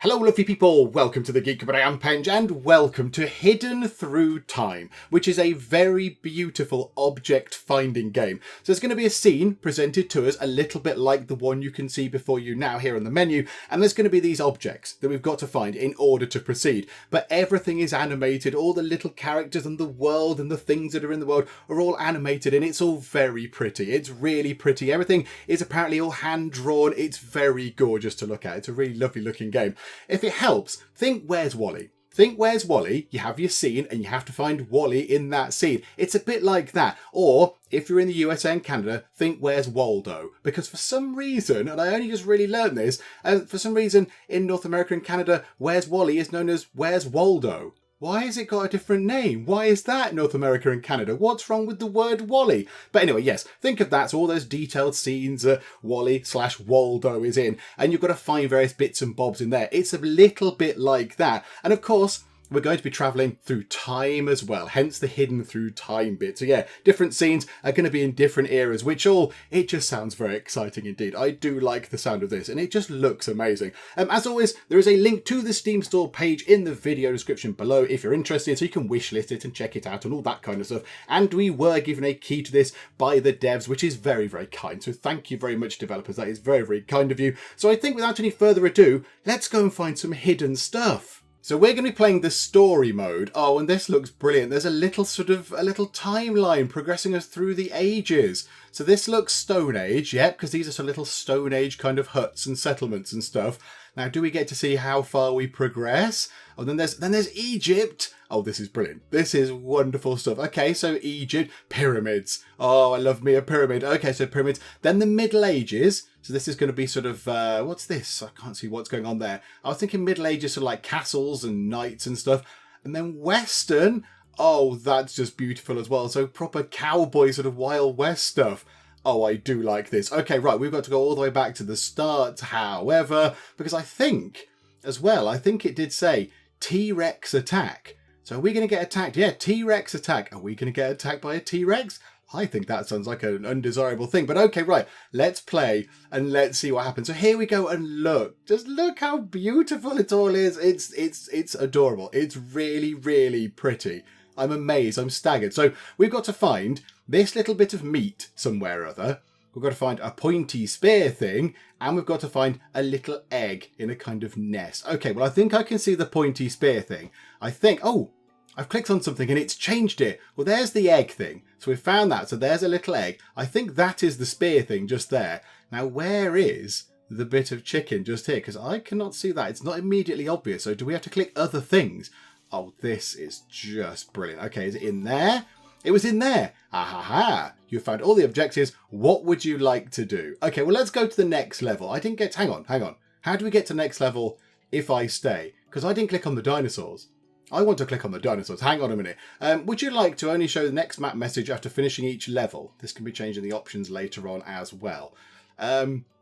Hello lovely people, welcome to the Geek, but I am Penge, and welcome to Hidden Through Time, which is a very beautiful object finding game. So there's going to be a scene presented to us a little bit like the one you can see before you now here on the menu, and there's going to be these objects that we've got to find in order to proceed. But everything is animated, all the little characters and the world and the things that are in the world are all animated, and it's all very pretty. It's really pretty. Everything is apparently all hand drawn. It's very gorgeous to look at. It's a really lovely looking game. If it helps, think Where's Wally? Think Where's Wally? You have your scene and you have to find Wally in that scene. It's a bit like that. Or if you're in the USA and Canada, think Where's Waldo? Because for some reason, and I only just really learned this, for some reason in North America and Canada, Where's Wally is known as Where's Waldo. Why has it got a different name? Why is that North America and Canada? What's wrong with the word Wally? But anyway, yes, think of that. So all those detailed scenes that Wally/Waldo is in, and you've got to find various bits and bobs in there. It's a little bit like that. And of course, we're going to be travelling through time as well, hence the hidden through time bit. So yeah, different scenes are going to be in different eras, it just sounds very exciting indeed. I do like the sound of this, and it just looks amazing. As always, there is a link to the Steam store page in the video description below if you're interested, so you can wishlist it and check it out and all that kind of stuff. And we were given a key to this by the devs, which is very, very kind. So thank you very much, developers. That is very, very kind of you. So I think without any further ado, let's go and find some hidden stuff. So we're going to be playing the story mode. Oh, and this looks brilliant. There's a little timeline progressing us through the ages. So this looks Stone Age, yeah, because these are some little Stone Age kind of huts and settlements and stuff. Now, do we get to see how far we progress? Oh, then there's Egypt. Oh, this is brilliant. This is wonderful stuff. Okay, so Egypt, pyramids. Oh, I love me a pyramid. Okay, so pyramids. Then the Middle Ages. So this is going to be sort of, what's this? I can't see what's going on there. I was thinking Middle Ages, sort of like castles and knights and stuff. And then Western. Oh, that's just beautiful as well. So proper cowboy sort of Wild West stuff. Oh, I do like this. Okay, right, we've got to go all the way back to the start, however, because I think it did say T-Rex attack. So are we going to get attacked? Yeah, T-Rex attack. Are we going to get attacked by a T-Rex? I think that sounds like an undesirable thing. But okay, right, let's play and let's see what happens. So here we go, and look. Just look how beautiful it all is. It's adorable. It's really, really pretty. I'm amazed. I'm staggered. So we've got to find this little bit of meat somewhere or other. We've got to find a pointy spear thing, and we've got to find a little egg in a kind of nest. Okay, well, I think I can see the pointy spear thing. Oh, I've clicked on something and it's changed it. Well, there's the egg thing. So we've found that. So there's a little egg. I think that is the spear thing just there. Now, where is the bit of chicken just here? Because I cannot see that. It's not immediately obvious. So do we have to click other things? Oh, this is just brilliant. Okay, is it in there? It was in there. Ha. You found all the objectives. What would you like to do? Okay, well, let's go to the next level. Hang on. How do we get to next level if I stay? Because I didn't click on the dinosaurs. I want to click on the dinosaurs. Hang on a minute. Would you like to only show the next map message after finishing each level? This can be changed in the options later on as well.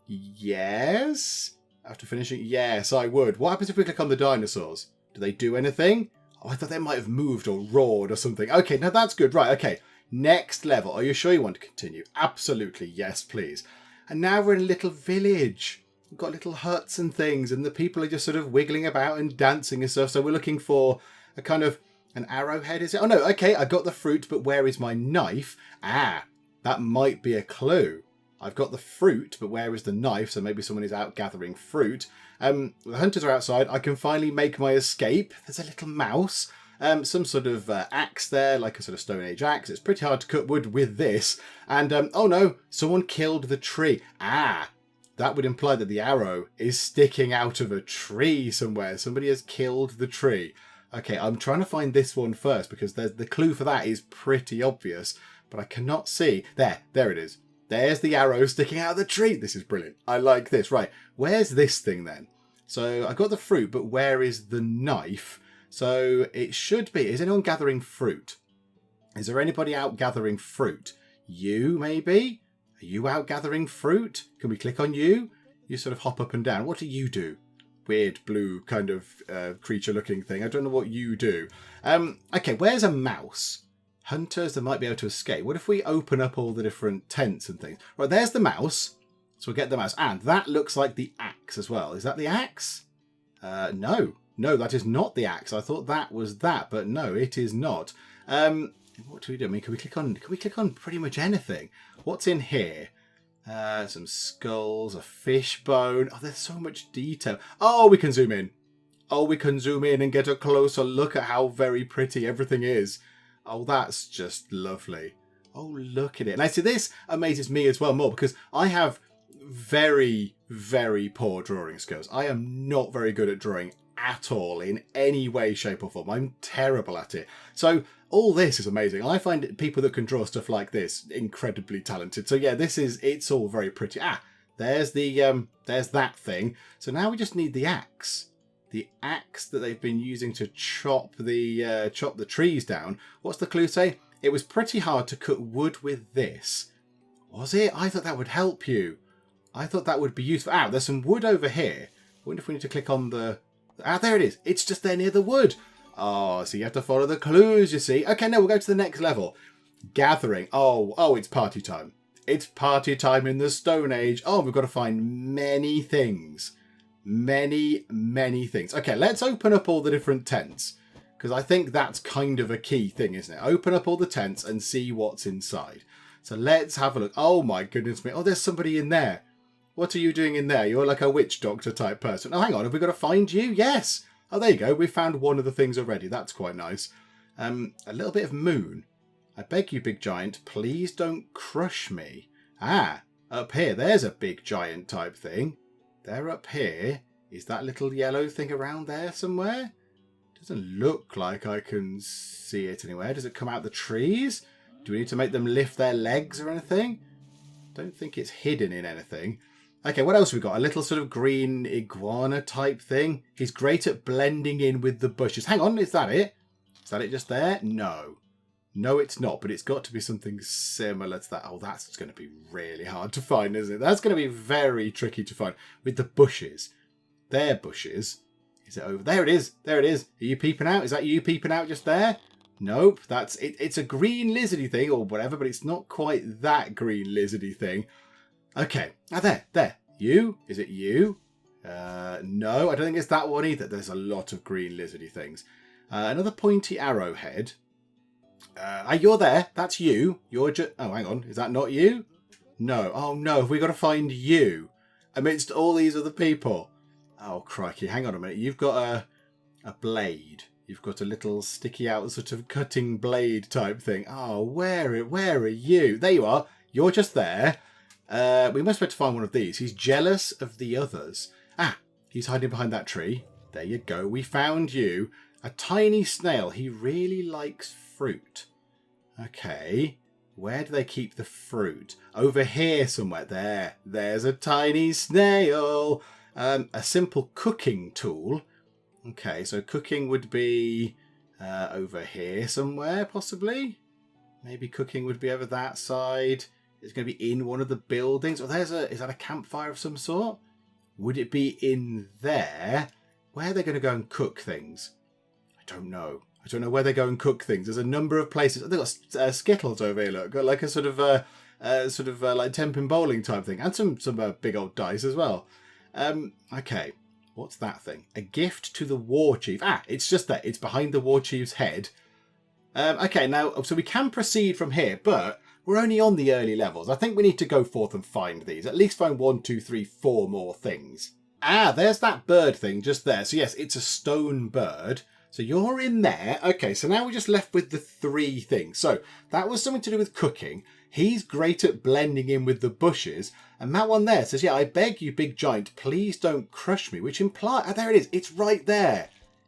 Yes. After finishing, yes, I would. What happens if we click on the dinosaurs? Do they do anything? Oh, I thought they might have moved or roared or something. Okay, now that's good. Right, okay. Next level. Are you sure you want to continue? Absolutely. Yes, please. And now we're in a little village. We've got little huts and things, and the people are just sort of wiggling about and dancing and stuff. So we're looking for a kind of an arrowhead, is it? Oh, no. Okay, I got the fruit, but where is my knife? Ah, that might be a clue. I've got the fruit, but where is the knife? So maybe someone is out gathering fruit. The hunters are outside. I can finally make my escape. There's a little mouse. Some sort of axe there, like a sort of Stone Age axe. It's pretty hard to cut wood with this. And, oh no, someone killed the tree. Ah, that would imply that the arrow is sticking out of a tree somewhere. Somebody has killed the tree. Okay, I'm trying to find this one first because the clue for that is pretty obvious, but I cannot see. There it is. There's the arrow sticking out of the tree. This is brilliant. I like this. Right, where's this thing then? So I got the fruit, but where is the knife? So it should be. Is anyone gathering fruit? Is there anybody out gathering fruit? You, maybe? Are you out gathering fruit? Can we click on you? You sort of hop up and down. What do you do? Weird blue kind of creature looking thing. I don't know what you do. Okay, where's a mouse? Hunters that might be able to escape. What if we open up all the different tents and things? Right, there's the mouse. So we'll get the mouse. And that looks like the axe as well. Is that the axe? No, that is not the axe. I thought that was that, but no, it is not. What do we do? I mean, can we click on pretty much anything? What's in here? Some skulls, a fish bone. Oh, there's so much detail. Oh, we can zoom in. Oh, we can zoom in and get a closer look at how very pretty everything is. Oh, that's just lovely. Oh, look at it. And I see this amazes me as well more because I have very, very poor drawing skills. I am not very good at drawing at all in any way, shape or form. I'm terrible at it. So all this is amazing. I find people that can draw stuff like this incredibly talented. So yeah, it's all very pretty. There's that thing. So now we just need the axe. The axe that they've been using to chop the trees down. What's the clue say? It was pretty hard to cut wood with this. Was it? I thought that would help you. I thought that would be useful. There's some wood over here. I wonder if we need to click on the... there it is. It's just there near the wood. Oh, so you have to follow the clues, you see. Okay, now we'll go to the next level. Gathering. Oh, it's party time. It's party time in the Stone Age. Oh, we've got to find many things. Many, many things. Okay, let's open up all the different tents. Because I think that's kind of a key thing, isn't it? Open up all the tents and see what's inside. So let's have a look. Oh my goodness me. Oh, there's somebody in there. What are you doing in there? You're like a witch doctor type person. Oh, hang on. Have we got to find you? Yes. Oh, there you go. We found one of the things already. That's quite nice. A little bit of moon. I beg you, big giant, please don't crush me. Up here. There's a big giant type thing. They're up here. Is that little yellow thing around there somewhere? Doesn't look like I can see it anywhere. Does it come out the trees? Do we need to make them lift their legs or anything? Don't think it's hidden in anything. Okay, what else have we got? A little sort of green iguana type thing. He's great at blending in with the bushes. Hang on, is that it? Is that it just there? No. No, it's not, but it's got to be something similar to that. Oh, that's going to be really hard to find, isn't it? That's going to be very tricky to find. With the bushes. They're bushes. Is it over? There it is. There it is. Are you peeping out? Is that you peeping out just there? Nope. That's it. It's a green lizardy thing or whatever, but it's not quite that green lizardy thing. Okay. There. You? Is it you? No, I don't think it's that one either. There's a lot of green lizardy things. Another pointy arrowhead. You're there. That's you. You're just... Oh, hang on. Is that not you? No. Oh, no. Have we got to find you amidst all these other people? Oh, crikey. Hang on a minute. You've got a blade. You've got a little sticky out sort of cutting blade type thing. Oh, where are you? There you are. You're just there. We must be able to find one of these. He's jealous of the others. He's hiding behind that tree. There you go. We found you. A tiny snail. He really likes fruit. Okay. Where do they keep the fruit? Over here somewhere. There's a tiny snail. A simple cooking tool. Okay, so cooking would be over here somewhere, possibly. Maybe cooking would be over that side. It's going to be in one of the buildings. Is that a campfire of some sort? Would it be in there? Where are they going to go and cook things? I don't know. I don't know where they go and cook things. There's a number of places. They've got Skittles over here, look. Got like a sort of like Tenpin bowling type thing. And some big old dice as well. Okay. What's that thing? A gift to the war chief. It's just there. It's behind the war chief's head. Okay, now, so we can proceed from here, but we're only on the early levels. I think we need to go forth and find these. At least find 1, 2, 3, 4 more things. There's that bird thing just there. So yes, it's a stone bird. So you're in there. Okay, so now we're just left with the 3 things. So that was something to do with cooking. He's great at blending in with the bushes. And that one there says, yeah, I beg you, big giant, please don't crush me. Which implies, there it is. It's right there.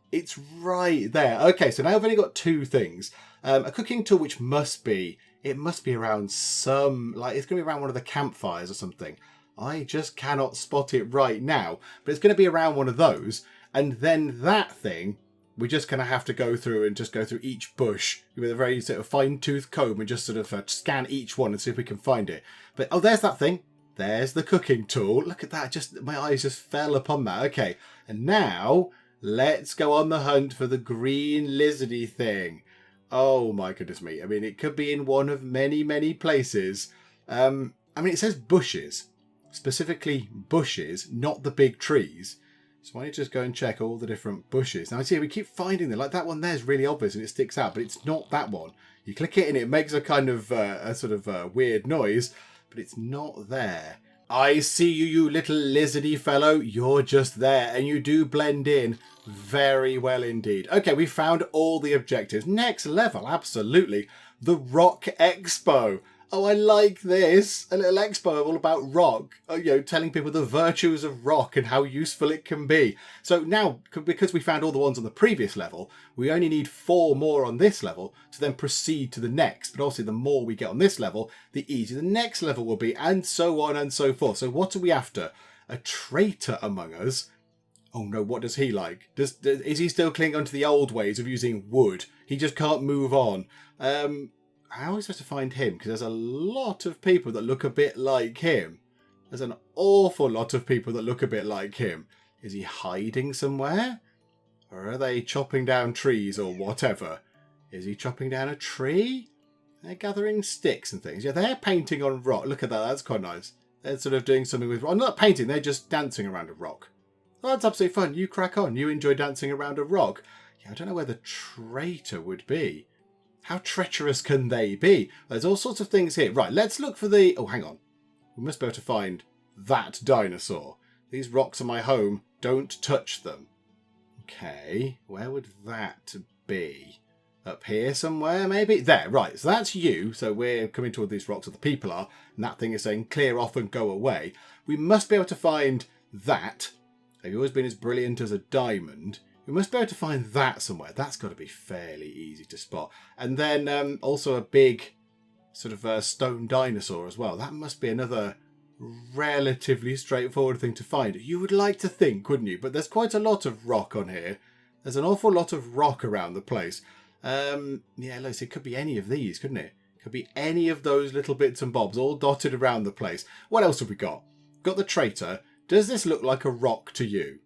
It's right there. Okay, so now I've only got 2 things. A cooking tool, which must be around some, like it's going to be around one of the campfires or something. I just cannot spot it right now. But it's going to be around one of those. And then that thing, we're just going to have to go through each bush with a very sort of fine-tooth comb and just sort of scan each one and see if we can find it. But, oh, there's that thing. There's the cooking tool. Look at that. My eyes just fell upon that. Okay. And now, let's go on the hunt for the green lizardy thing. Oh, my goodness me. I mean, it could be in one of many, many places. I mean, it says bushes. Specifically bushes, not the big trees. So why don't you just go and check all the different bushes. Now, see, we keep finding them. Like that one there's really obvious and it sticks out, but it's not that one. You click it and it makes a kind of a sort of weird noise, but it's not there. I see you, you little lizardy fellow. You're just there and you do blend in very well indeed. Okay, we found all the objectives. Next level, absolutely. The Rock Expo. Oh, I like this. A little expo all about rock. Telling people the virtues of rock and how useful it can be. So now, because we found all the ones on the previous level, we only need 4 more on this level to then proceed to the next. But obviously, the more we get on this level, the easier the next level will be, and so on and so forth. So what are we after? A traitor among us? Oh no, what does he like? Is he still clinging onto the old ways of using wood? He just can't move on. How are we supposed to find him? Because there's a lot of people that look a bit like him. There's an awful lot of people that look a bit like him. Is he hiding somewhere? Or are they chopping down trees or whatever? Is he chopping down a tree? They're gathering sticks and things. Yeah, they're painting on rock. Look at that. That's quite nice. They're sort of doing something with rock. Not painting. They're just dancing around a rock. Oh, that's absolutely fun. You crack on. You enjoy dancing around a rock. Yeah, I don't know where the traitor would be. How treacherous can they be? There's all sorts of things here. Right, let's look for the... Oh, hang on. We must be able to find that dinosaur. These rocks are my home. Don't touch them. Okay, where would that be? Up here somewhere, maybe? There, right. So that's you. So we're coming toward these rocks, or the people are. And that thing is saying, clear off and go away. We must be able to find that. They've always been as brilliant as a diamond. We must be able to find that somewhere. That's got to be fairly easy to spot. And then also a big sort of stone dinosaur as well. That must be another relatively straightforward thing to find. You would like to think, wouldn't you? But there's quite a lot of rock on here. There's an awful lot of rock around the place. Yeah, let's see. It could be any of these, couldn't it? Could be any of those little bits and bobs all dotted around the place. What else have we got? Got the traitor. Does this look like a rock to you?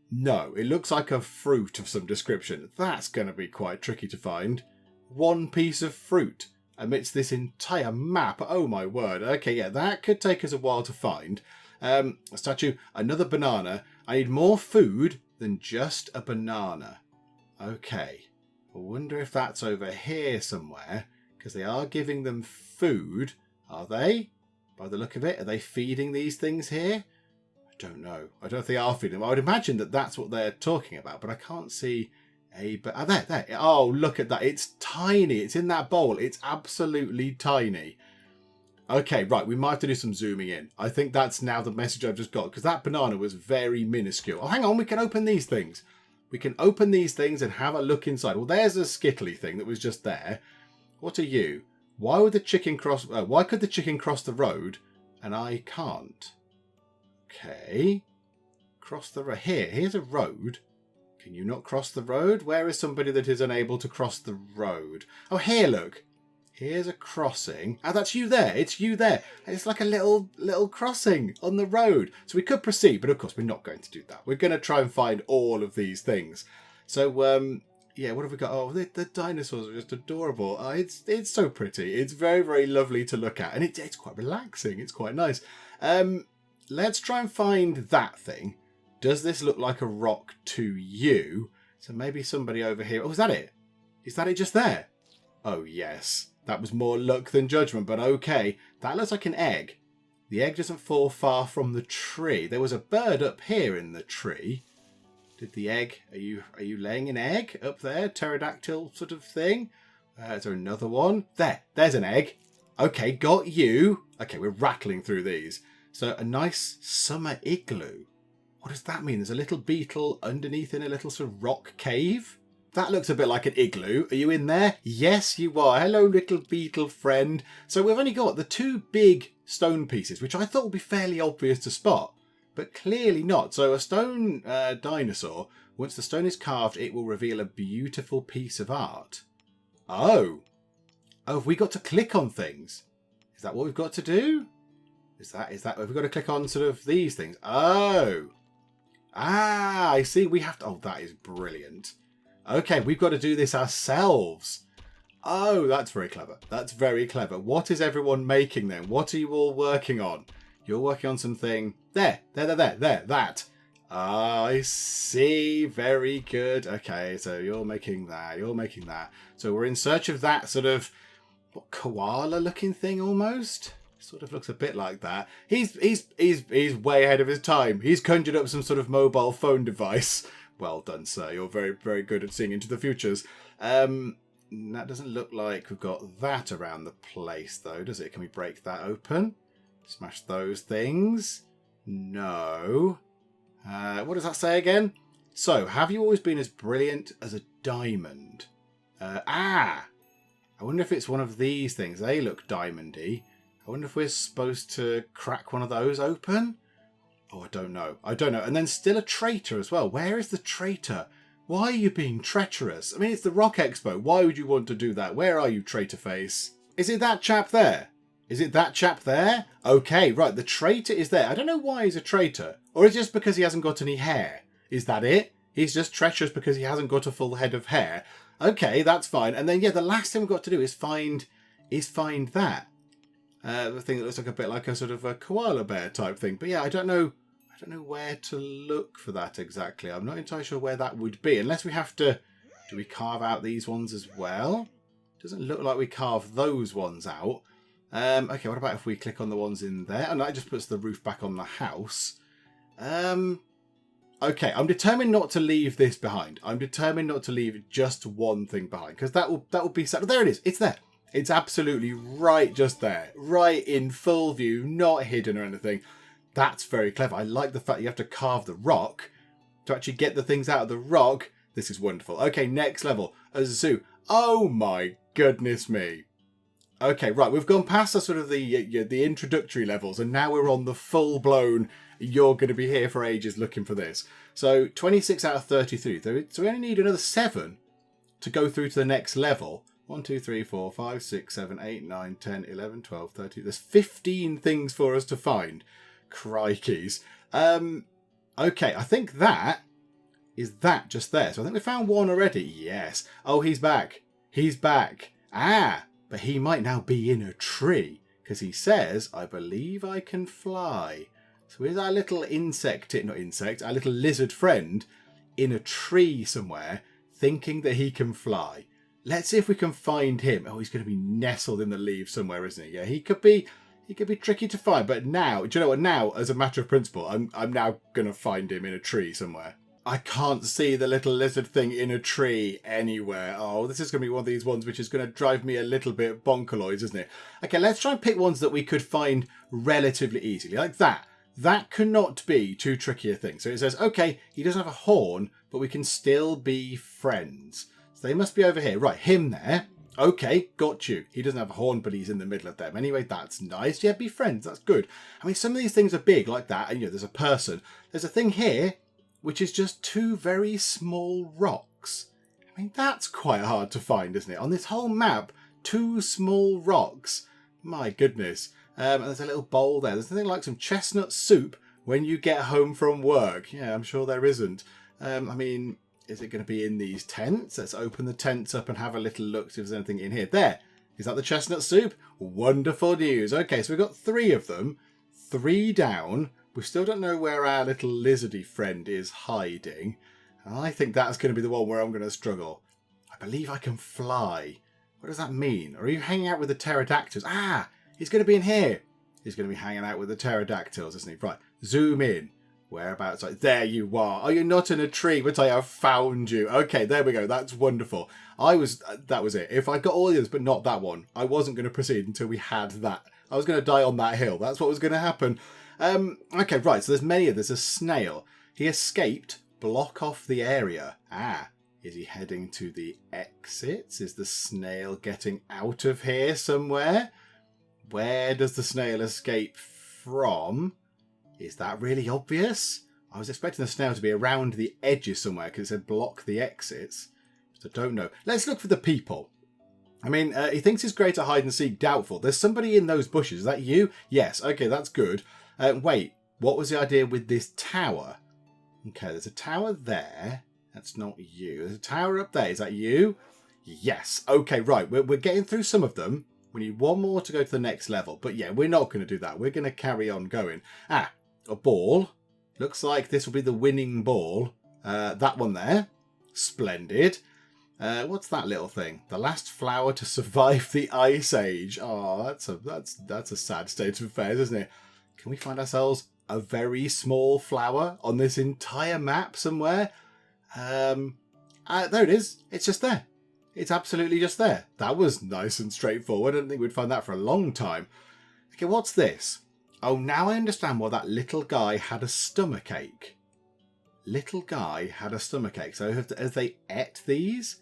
No, it looks like a fruit of some description. That's going to be quite tricky to find. One piece of fruit amidst this entire map. Oh my word. Okay, yeah, that could take us a while to find. A statue, another banana. I need more food than just a banana. Okay, I wonder if that's over here somewhere, because they are giving them food. Are they? By the look of it, are they feeding these things here? Don't know. I don't know if they are feeding them. I would imagine that that's what they're talking about, but I can't see a... But there. Oh, look at that. It's tiny. It's in that bowl. It's absolutely tiny. Okay, right. We might have to do some zooming in. I think that's now the message I've just got, because that banana was very minuscule. Oh, hang on. We can open these things. We can open these things and have a look inside. Well, there's a skittly thing that was just there. What are you? Why would the chicken cross... why could the chicken cross the road and I can't? Okay, cross the road. Here's a road. Can you not cross the road? Where is somebody that is unable to cross the road? Oh, here, look. Here's a crossing. Oh, that's you there. It's you there. It's like a little crossing on the road. So we could proceed, but of course we're not going to do that. We're going to try and find all of these things. So, yeah, what have we got? Oh, the dinosaurs are just adorable. Oh, it's so pretty. It's very, very lovely to look at. And it's quite relaxing. It's quite nice. Let's try and find that thing. Does this look like a rock to you? So maybe somebody over here. Oh, is that it? Is that it just there? Oh, yes. That was more luck than judgment, but okay. That looks like an egg. The egg doesn't fall far from the tree. There was a bird up here in the tree. Did the egg... Are you laying an egg up there? Pterodactyl sort of thing? Is there another one? There's an egg. Okay, got you. Okay, we're rattling through these. So a nice summer igloo. What does that mean? There's a little beetle underneath in a little sort of rock cave. That looks a bit like an igloo. Are you in there? Yes, you are. Hello, little beetle friend. So we've only got the 2 big stone pieces, which I thought would be fairly obvious to spot, but clearly not. So a stone dinosaur, once the stone is carved, it will reveal a beautiful piece of art. Oh, have we got to click on things? Is that what we've got to do? Is that, have we got to click on sort of these things? Oh. Ah, I see. We have to, oh, that is brilliant. Okay, we've got to do this ourselves. Oh, that's very clever. That's very clever. What is everyone making then? What are you all working on? You're working on something. There, that. I see. Very good. Okay, so you're making that. You're making that. So we're in search of that sort of koala-looking thing almost. Sort of looks a bit like that. He's way ahead of his time. He's conjured up some sort of mobile phone device. Well done, sir. You're very, very good at seeing into the futures. That doesn't look like we've got that around the place, though, does it? Can we break that open? Smash those things? No. What does that say again? So, have you always been as brilliant as a diamond? I wonder if it's one of these things. They look diamondy. I wonder if we're supposed to crack one of those open? Oh, I don't know. And then still a traitor as well. Where is the traitor? Why are you being treacherous? I mean, it's the Rock Expo. Why would you want to do that? Where are you, traitor face? Is it that chap there? Is it that chap there? Okay, right. The traitor is there. I don't know why he's a traitor. Or is it just because he hasn't got any hair? Is that it? He's just treacherous because he hasn't got a full head of hair. Okay, that's fine. And then, yeah, the last thing we've got to do is find that. The thing that looks like a bit like a sort of a koala bear type thing. But yeah, I don't know where to look for that exactly. I'm not entirely sure where that would be. Unless we have to... Do we carve out these ones as well? Doesn't look like we carve those ones out. Okay, what about if we click on the ones in there? And that just puts the roof back on the house. Okay, I'm determined not to leave this behind. I'm determined not to leave just one thing behind. Because that will be sad. There it is. It's there. It's absolutely right just there. Right in full view. Not hidden or anything. That's very clever. I like the fact you have to carve the rock to actually get the things out of the rock. This is wonderful. Okay, next level. A zoo. Oh my goodness me. Okay, right. We've gone past the sort of the introductory levels, and now we're on the full-blown, you're going to be here for ages looking for this. So 26 out of 33. So we only need another 7 to go through to the next level. 1, 2, 3, 4, 5, 6, 7, 8, 9, 10, 11, 12, 13. There's 15 things for us to find. Crikeys. Okay, I think that is that just there. So I think we found one already. Yes. Oh, he's back. He's back. But he might now be in a tree. Because he says, I believe I can fly. So is our little our little lizard friend in a tree somewhere thinking that he can fly. Let's see if we can find him. Oh, he's going to be nestled in the leaves somewhere, isn't he? Yeah, he could be tricky to find. But now, do you know what? Now, as a matter of principle, I'm now going to find him in a tree somewhere. I can't see the little lizard thing in a tree anywhere. Oh, this is going to be one of these ones which is going to drive me a little bit bonkaloids, isn't it? Okay, let's try and pick ones that we could find relatively easily. Like that. That cannot be too tricky a thing. So it says, okay, he doesn't have a horn, but we can still be friends. So they must be over here. Right, him there. Okay, got you. He doesn't have a horn, but he's in the middle of them. Anyway, that's nice. Yeah, be friends. That's good. I mean, some of these things are big like that. And, there's a person. There's a thing here, which is just 2 very small rocks. I mean, that's quite hard to find, isn't it? On this whole map, 2 small rocks. My goodness. And there's a little bowl there. There's something like some chestnut soup when you get home from work. Yeah, I'm sure there isn't. I mean... Is it going to be in these tents? Let's open the tents up and have a little look, see if there's anything in here. There. Is that the chestnut soup? Wonderful news. Okay, so we've got 3 of them. 3 down. We still don't know where our little lizardy friend is hiding. And I think that's going to be the one where I'm going to struggle. I believe I can fly. What does that mean? Are you hanging out with the pterodactyls? He's going to be in here. He's going to be hanging out with the pterodactyls, isn't he? Right, zoom in. Whereabouts? There you are. Oh, you're not in a tree, but I have found you. Okay, there we go. That's wonderful. That was it. If I got all the others, but not that one, I wasn't going to proceed until we had that. I was going to die on that hill. That's what was going to happen. Okay, right. So there's a snail. He escaped. Block off the area. Is he heading to the exits? Is the snail getting out of here somewhere? Where does the snail escape from? Is that really obvious? I was expecting the snail to be around the edges somewhere because it said block the exits. So I don't know. Let's look for the people. I mean, he thinks he's great at hide and seek. Doubtful. There's somebody in those bushes. Is that you? Yes. Okay, that's good. Wait, what was the idea with this tower? Okay, there's a tower there. That's not you. There's a tower up there. Is that you? Yes. Okay, right. We're getting through some of them. We need one more to go to the next level. But yeah, we're not going to do that. We're going to carry on going. A ball. Looks like this will be the winning ball. That one there. Splendid. What's that little thing? The last flower to survive the Ice Age. Oh, that's a sad state of affairs, isn't it? Can we find ourselves a very small flower on this entire map somewhere? There it is. It's just there. It's absolutely just there. That was nice and straightforward. I don't think we'd find that for a long time. Okay, what's this? Oh, now I understand why that little guy had a stomachache. Little guy had a stomachache. So as they ate these,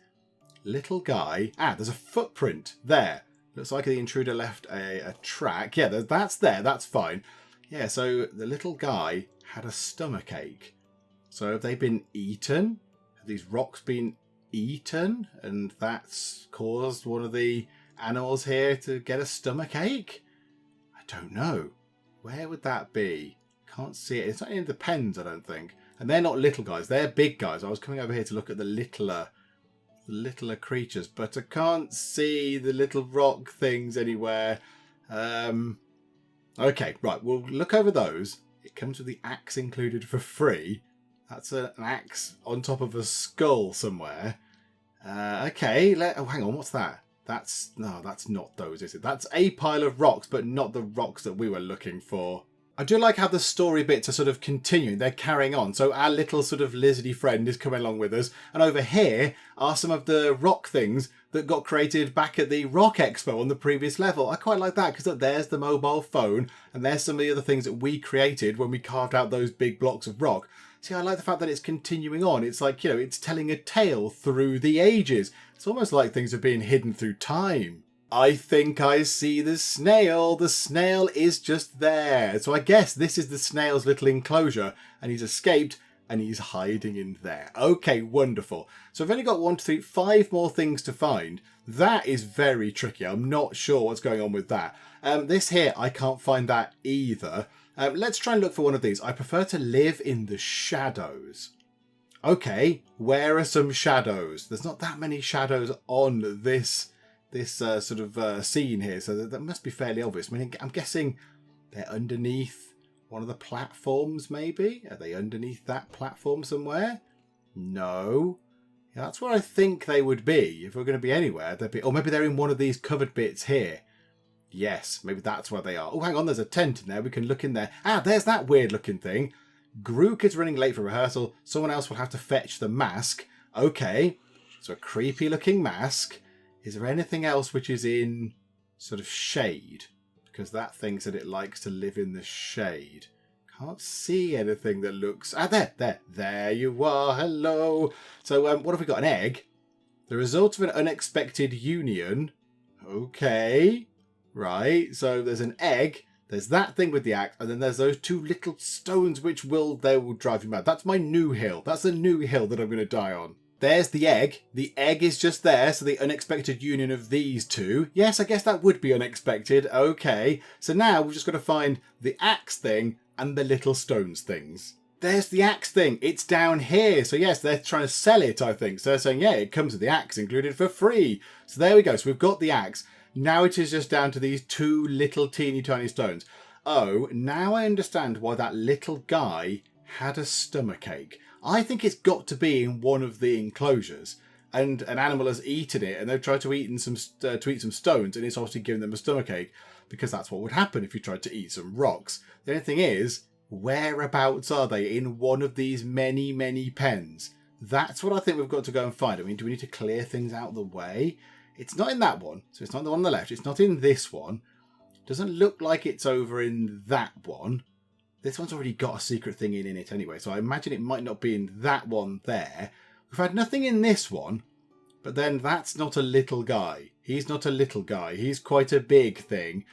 little guy... there's a footprint there. Looks like the intruder left a track. Yeah, that's there. That's fine. Yeah, so the little guy had a stomachache. So have they been eaten? Have these rocks been eaten? And that's caused one of the animals here to get a stomachache? I don't know. Where would that be? Can't see it. It's not in the pens, I don't think. And they're not little guys. They're big guys. I was coming over here to look at the littler creatures, but I can't see the little rock things anywhere. Okay, right. We'll look over those. It comes with the axe included for free. That's an axe on top of a skull somewhere. Okay. Oh, hang on. What's that? That's not those, is it? That's a pile of rocks, but not the rocks that we were looking for. I do like how the story bits are sort of continuing. They're carrying on. So our little sort of lizardy friend is coming along with us. And over here are some of the rock things that got created back at the Rock Expo on the previous level. I quite like that because there's the mobile phone and there's some of the other things that we created when we carved out those big blocks of rock. See, I like the fact that it's continuing on. It's like, it's telling a tale through the ages. It's almost like things are being hidden through time. I think I see the snail. The snail is just there. So I guess this is the snail's little enclosure and he's escaped and he's hiding in there. Okay, wonderful. So I've only got 1, 2, 3, 5 more things to find. That is very tricky. I'm not sure what's going on with that. This here, I can't find that either. Let's try and look for one of these. I prefer to live in the shadows. Okay, where are some shadows? There's not that many shadows on this sort of scene here, so that must be fairly obvious. I mean, I'm guessing they're underneath one of the platforms, maybe? Are they underneath that platform somewhere? No. Yeah, that's where I think they would be. If we're going to be anywhere, they'd be... Or maybe they're in one of these covered bits here. Yes, maybe that's where they are. Oh, hang on, there's a tent in there. We can look in there. There's that weird-looking thing. Grook is running late for rehearsal. Someone else will have to fetch the mask. Okay, so a creepy-looking mask. Is there anything else which is in sort of shade? Because that thing said it likes to live in the shade. Can't see anything that looks... There you are. Hello. So what have we got? An egg. The result of an unexpected union. Okay. Right. So there's an egg. There's that thing with the axe. And then there's those 2 little stones which will drive you mad. That's my new hill. That's the new hill that I'm going to die on. There's the egg. The egg is just there, so the unexpected union of these 2. Yes, I guess that would be unexpected. Okay. So now we've just got to find the axe thing and the little stones things. There's the axe thing. It's down here. So yes, they're trying to sell it, I think. So they're saying, yeah, it comes with the axe included for free. So there we go. So we've got the axe. Now it is just down to these 2 little teeny tiny stones. Oh, now I understand why that little guy had a stomachache. I think it's got to be in one of the enclosures, and an animal has eaten it, and they've tried to eat some stones, and it's obviously given them a stomachache, because that's what would happen if you tried to eat some rocks. The only thing is, whereabouts are they in one of these many, many pens? That's what I think we've got to go and find. I mean, do we need to clear things out of the way? It's not in that one, so it's not the one on the left. It's not in this one. Doesn't look like it's over in that one. This one's already got a secret thing in it anyway, so I imagine it might not be in that one there. We've had nothing in this one, but then that's not a little guy. He's not a little guy. He's quite a big thing.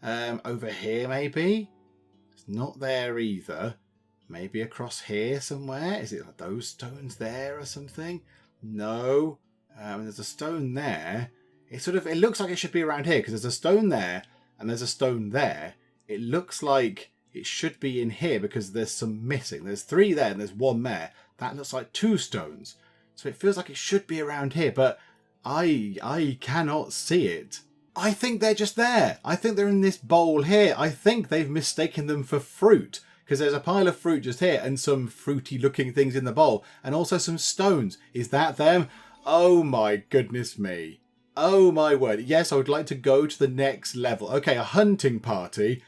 Over here, maybe? It's not there either. Maybe across here somewhere? Is it like those stones there or something? No. There's a stone there. It looks like it should be around here, because there's a stone there and there's a stone there. It looks like it should be in here because there's some missing. There's 3 there and there's 1 there. That looks like 2 stones. So it feels like it should be around here, but I cannot see it. I think they're just there. I think they're in this bowl here. I think they've mistaken them for fruit, because there's a pile of fruit just here and some fruity looking things in the bowl and also some stones. Is that them? Oh my goodness me. Oh my word. Yes, I would like to go to the next level. Okay, a hunting party.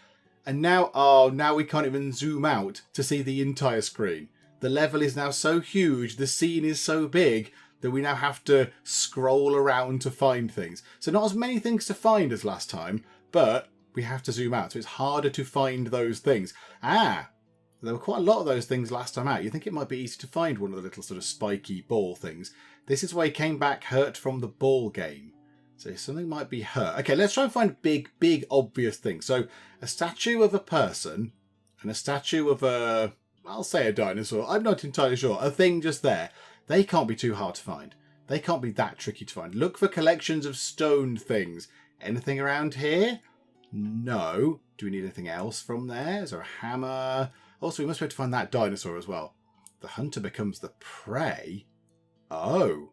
And now, now we can't even zoom out to see the entire screen. The level is now so huge, the scene is so big that we now have to scroll around to find things. So not as many things to find as last time, but we have to zoom out. So it's harder to find those things. There were quite a lot of those things last time out. You think it might be easy to find one of the little sort of spiky ball things. This is why he came back hurt from the ball game. So something might be hurt. Okay, let's try and find big, obvious things. So a statue of a person and a statue of a, I'll say a dinosaur. I'm not entirely sure. A thing just there. They can't be too hard to find. They can't be that tricky to find. Look for collections of stone things. Anything around here? No. Do we need anything else from there? Is there a hammer? Also, we must be able to find that dinosaur as well. The hunter becomes the prey. Oh,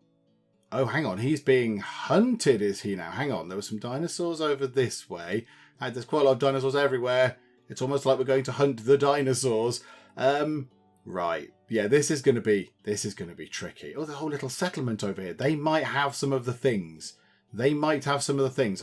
hang on. He's being hunted, is he now? Hang on. There were some dinosaurs over this way. There's quite a lot of dinosaurs everywhere. It's almost like we're going to hunt the dinosaurs. Right. Yeah, this is going to be tricky. Oh, the whole little settlement over here. They might have some of the things.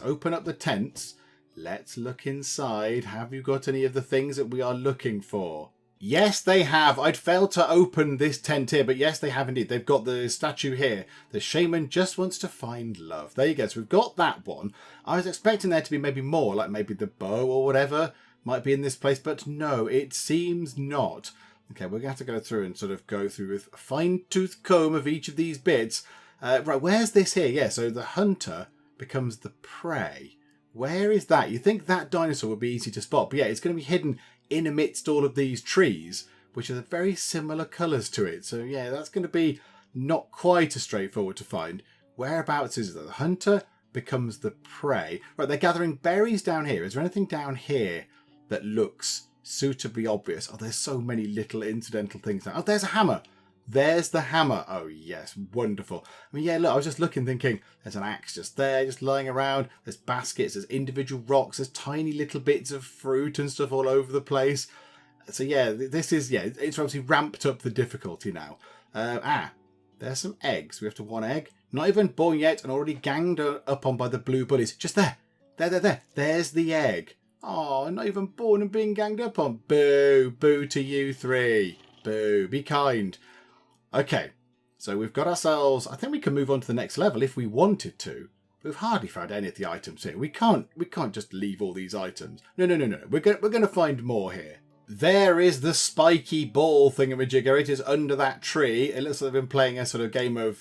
Open up the tents. Let's look inside. Have you got any of the things that we are looking for? Yes, they have. I'd failed to open this tent here, but yes, they have indeed. They've got the statue here. The shaman just wants to find love. There you go. So we've got that one. I was expecting there to be maybe more, like maybe the bow or whatever might be in this place, but no, it seems not. Okay, we're going to have to go through and sort of go through with a fine-tooth comb of each of these bits. Right, where's this here? Yeah, so the hunter becomes the prey. Where is that? You think that dinosaur would be easy to spot, but yeah, it's going to be hidden in amidst all of these trees, which are very similar colours to it. So yeah, that's going to be not quite as straightforward to find. Whereabouts is it? The hunter becomes the prey. Right, they're gathering berries down here. Is there anything down here that looks suitably obvious? Oh, there's so many little incidental things now. Oh, there's a hammer. There's the hammer. Oh, yes. Wonderful. I mean, yeah, look, I was just looking, thinking, there's an axe just there, just lying around. There's baskets, there's individual rocks, there's tiny little bits of fruit and stuff all over the place. So, yeah, this is, yeah, it's obviously ramped up the difficulty now. There's some eggs. We have to one egg. Not even born yet and already ganged up on by the blue bullies. Just there. There. There's the egg. Oh, not even born and being ganged up on. Boo. Boo to you three. Boo. Be kind. Okay, so we've got ourselves... I think we can move on to the next level if we wanted to. We've hardly found any of the items here. We can't just leave all these items. No. We're going to find more here. There is the spiky ball thingamajigger. It is under that tree. It looks like they've been playing a sort of game of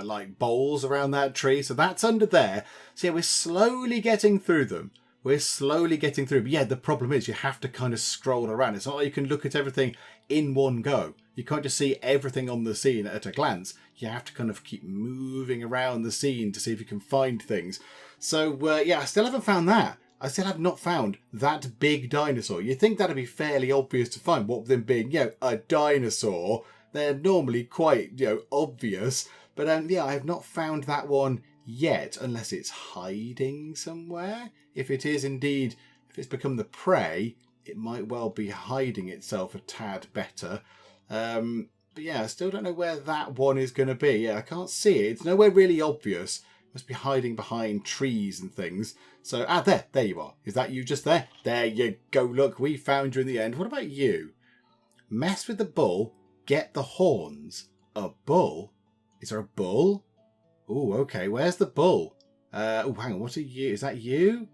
like bowls around that tree. So that's under there. So yeah, we're slowly getting through them. But yeah, the problem is you have to kind of scroll around. It's not like you can look at everything in one go. You can't just see everything on the scene at a glance. You have to kind of keep moving around the scene to see if you can find things. So, yeah, I still haven't found that. I still have not found that big dinosaur. You'd think that'd be fairly obvious to find, what with them being, a dinosaur. They're normally quite, obvious. But, yeah, I have not found that one yet, unless it's hiding somewhere. If it is indeed, if it's become the prey, it might well be hiding itself a tad better. But yeah, I still don't know where that one is going to be. Yeah, I can't see it. It's nowhere really obvious. It must be hiding behind trees and things. So, there you are. Is that you just there? There you go. Look, we found you in the end. What about you? Mess with the bull, get the horns. A bull? Is there a bull? Oh, okay. Where's the bull? Oh, hang on. What are you? Is that you?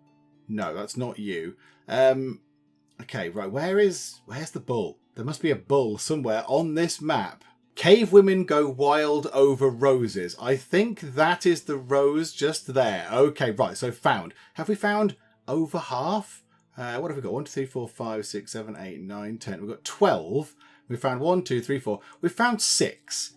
No, that's not you. Okay, right. Where's the bull? There must be a bull somewhere on this map. Cave women go wild over roses. I think that is the rose just there. Okay, right. So found. Have we found over half? What have we got? 1, 2, 3, 4, 5, 6, 7, 8, 9, 10. We've got 12. We found 1, 2, 3, 4. We found 6.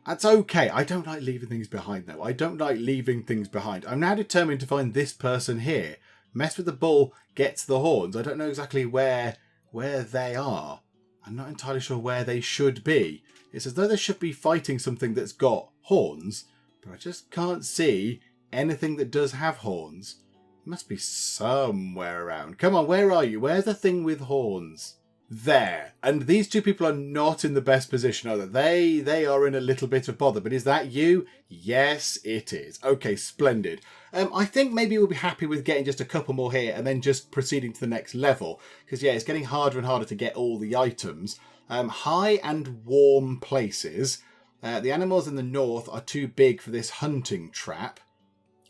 That's okay. I don't like leaving things behind, though. I'm now determined to find this person here. Mess with the bull, gets the horns. I don't know exactly where they are. I'm not entirely sure where they should be. It's as though they should be fighting something that's got horns, but I just can't see anything that does have horns. It must be somewhere around. Come on, where are you? Where's the thing with horns? There. And these two people are not in the best position, are they? They are in a little bit of bother. But is that you? Yes, it is. Okay, splendid. I think maybe we'll be happy with getting just a couple more here and then just proceeding to the next level. Because, yeah, it's getting harder and harder to get all the items. High and warm places. The animals in the north are too big for this hunting trap.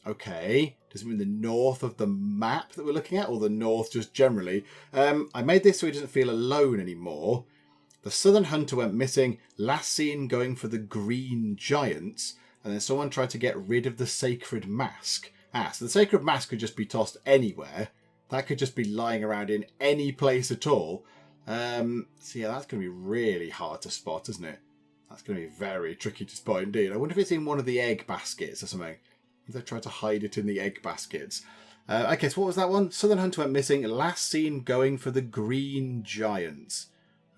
Okay. Does it mean the north of the map that we're looking at, or the north just generally? I made this so he doesn't feel alone anymore. The southern hunter went missing, last seen going for the green giants, and then someone tried to get rid of the sacred mask. So the sacred mask could just be tossed anywhere. That could just be lying around in any place at all. So yeah, that's going to be really hard to spot, isn't it? That's going to be very tricky to spot indeed. I wonder if it's in one of the egg baskets or something. They tried to hide it in the egg baskets. Okay, so what was that one? Southern hunter went missing. Last seen going for the green giants.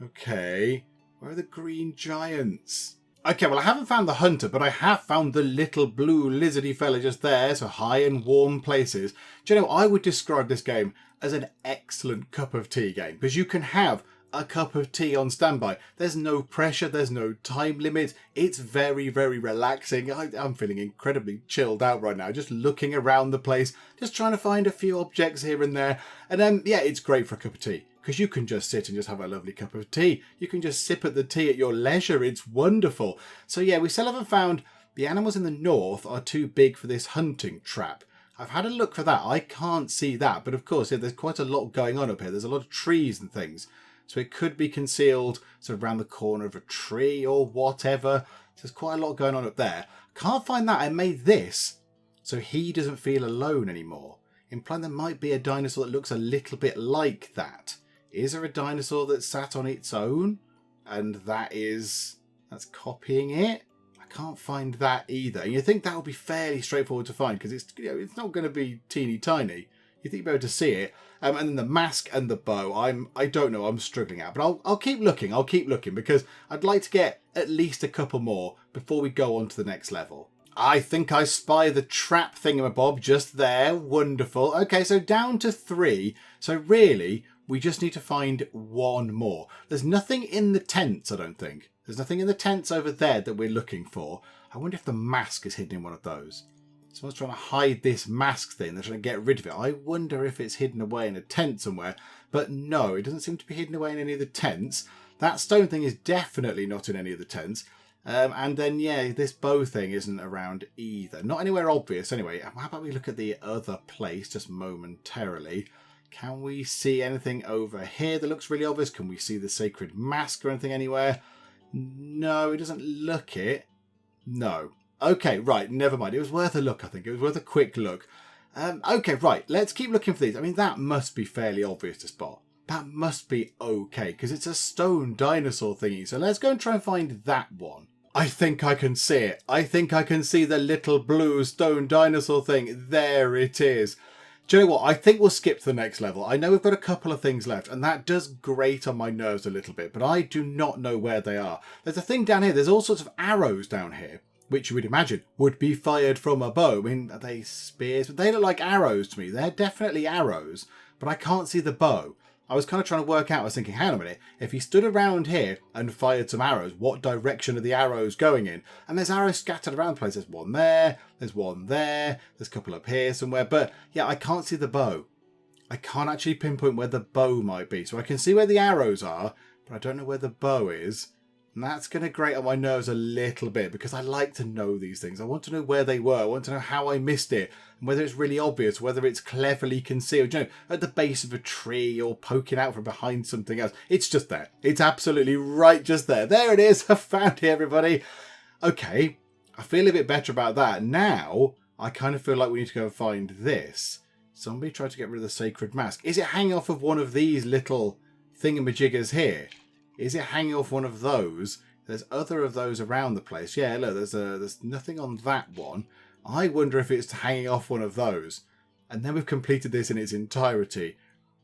Okay, where are the green giants? Okay, well, I haven't found the hunter, but I have found the little blue lizardy fella just there. So high and warm places. Do you know, I would describe this game as an excellent cup of tea game. Because you can have a cup of tea on standby. There's no pressure, there's no time limit. It's very, very relaxing. I'm feeling incredibly chilled out right now, just looking around the place, just trying to find a few objects here and there. And then, yeah, it's great for a cup of tea, because you can just sit and just have a lovely cup of tea. You can just sip at the tea at your leisure. It's wonderful. So yeah, we still haven't found the animals in the north are too big for this hunting trap. I've had a look for that. I can't see that. But of course, yeah, there's quite a lot going on up here. There's a lot of trees and things. So it could be concealed sort of around the corner of a tree or whatever. So there's quite a lot going on up there. Can't find that. I made this so he doesn't feel alone anymore. Implying there might be a dinosaur that looks a little bit like that. Is there a dinosaur that sat on its own? And that's copying it? I can't find that either. And you think that would be fairly straightforward to find because it's not going to be teeny tiny. You think you'll be able to see it. And then the mask and the bow, I don't know, I'm struggling at. But I'll keep looking, because I'd like to get at least a couple more before we go on to the next level. I think I spy the trap thingamabob just there. Wonderful. Okay, so down to 3. So really, we just need to find one more. There's nothing in the tents, I don't think. There's nothing in the tents over there that we're looking for. I wonder if the mask is hidden in one of those. Someone's trying to hide this mask thing. They're trying to get rid of it. I wonder if it's hidden away in a tent somewhere. But no, it doesn't seem to be hidden away in any of the tents. That stone thing is definitely not in any of the tents. And then, yeah, this bow thing isn't around either. Not anywhere obvious. Anyway, how about we look at the other place just momentarily. Can we see anything over here that looks really obvious? Can we see the sacred mask or anything anywhere? No, it doesn't look it. No. Okay, right, never mind. It was worth a look, I think. It was worth a quick look. Okay, right, let's keep looking for these. I mean, that must be fairly obvious to spot. That must be okay, because it's a stone dinosaur thingy. So let's go and try and find that one. I think I can see it. I think I can see the little blue stone dinosaur thing. There it is. Do you know what? I think we'll skip to the next level. I know we've got a couple of things left, and that does grate on my nerves a little bit, but I do not know where they are. There's a thing down here. There's all sorts of arrows down here, which you would imagine would be fired from a bow. I mean, are they spears? But they look like arrows to me. They're definitely arrows, but I can't see the bow. I was kind of trying to work out, I was thinking, hang on a minute, if he stood around here and fired some arrows, what direction are the arrows going in? And there's arrows scattered around the place. There's one there, there's one there, there's a couple up here somewhere. But yeah, I can't see the bow. I can't actually pinpoint where the bow might be. So I can see where the arrows are, but I don't know where the bow is. And that's going to grate on my nerves a little bit because I like to know these things. I want to know where they were. I want to know how I missed it and whether it's really obvious, whether it's cleverly concealed, you know, at the base of a tree or poking out from behind something else. It's just there. It's absolutely right just there. There it is. I found it, everybody. Okay, I feel a bit better about that. Now, I kind of feel like we need to go and find this. Somebody tried to get rid of the sacred mask. Is it hanging off of one of these little thingamajiggers here? Is it hanging off one of those? There's other of those around the place. Yeah, look, there's nothing on that one. I wonder if it's hanging off one of those. And then we've completed this in its entirety.